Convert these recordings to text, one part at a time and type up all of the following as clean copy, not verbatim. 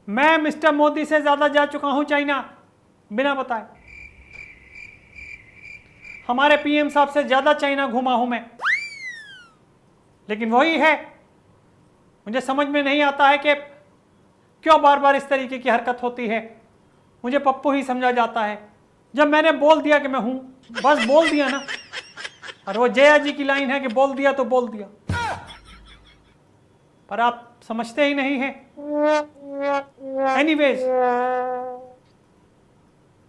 मैं मिस्टर मोदी से ज्यादा जा चुका हूं चाइना बिना बताए। हमारे पीएम साहब से ज्यादा चाइना घूमा हूं मैं। लेकिन वही है, मुझे समझ में नहीं आता है कि क्यों बार बार इस तरीके की हरकत होती है। मुझे पप्पू ही समझा जाता है। जब मैंने बोल दिया कि मैं हूं, बस बोल दिया ना। और वो जया जी की लाइन है कि बोल दिया तो बोल दिया, पर आप समझते ही नहीं हैं। एनीवेज,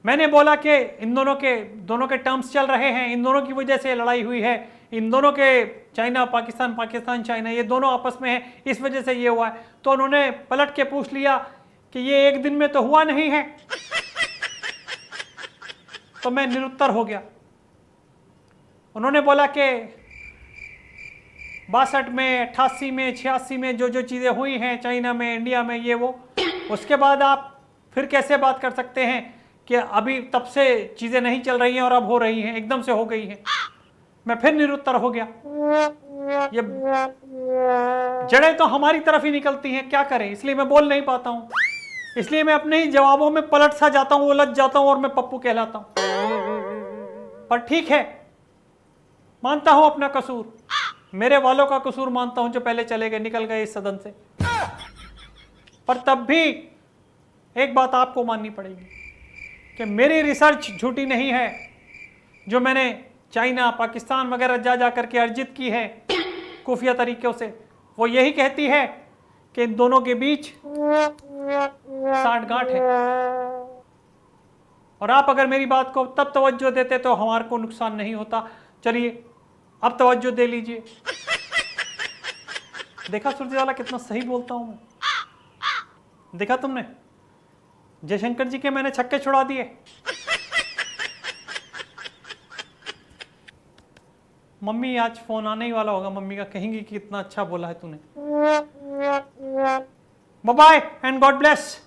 मैंने बोला कि इन दोनों के टर्म्स चल रहे हैं, इन दोनों की वजह से लड़ाई हुई है, इन दोनों के चाइना पाकिस्तान, पाकिस्तान चाइना, ये दोनों आपस में है, इस वजह से ये हुआ है। तो उन्होंने पलट के पूछ लिया कि ये एक दिन में तो हुआ नहीं है। तो मैं निरुत्तर हो गया। उन्होंने बोला कि 62 में, 88 में, 86 में जो जो चीज़ें हुई हैं चाइना में, इंडिया में, ये वो, उसके बाद आप फिर कैसे बात कर सकते हैं कि अभी तब से चीज़ें नहीं चल रही हैं और अब हो रही हैं, एकदम से हो गई हैं। मैं फिर निरुत्तर हो गया। ये जड़ें तो हमारी तरफ ही निकलती हैं, क्या करें, इसलिए मैं बोल नहीं पाता हूँ। इसलिए मैं अपने ही जवाबों में पलट सा जाता हूँ, उलझ जाता हूँ और मैं पप्पू कहलाता हूँ। पर ठीक है, मानता हूं अपना कसूर, मेरे वालों का कसूर मानता हूं जो पहले चले गए, निकल गए इस सदन से। पर तब भी एक बात आपको माननी पड़ेगी कि मेरी रिसर्च झूठी नहीं है, जो मैंने चाइना, पाकिस्तान वगैरह जा करके अर्जित की है खुफिया तरीकों से, वो यही कहती है कि इन दोनों के बीच सांठगांठ है। और आप अगर मेरी बात को तब तवज्जो देते तो हमारे को नुकसान नहीं होता। चलिए अब तवज्जो दे लीजिए। देखा सुरजेवाला कितना सही बोलता हूं मैं, देखा तुमने? जयशंकर जी के मैंने छक्के छुड़ा दिए। मम्मी आज फोन आने ही वाला होगा, मम्मी का कहेंगी कि इतना अच्छा बोला है तूने। Bye bye and God bless.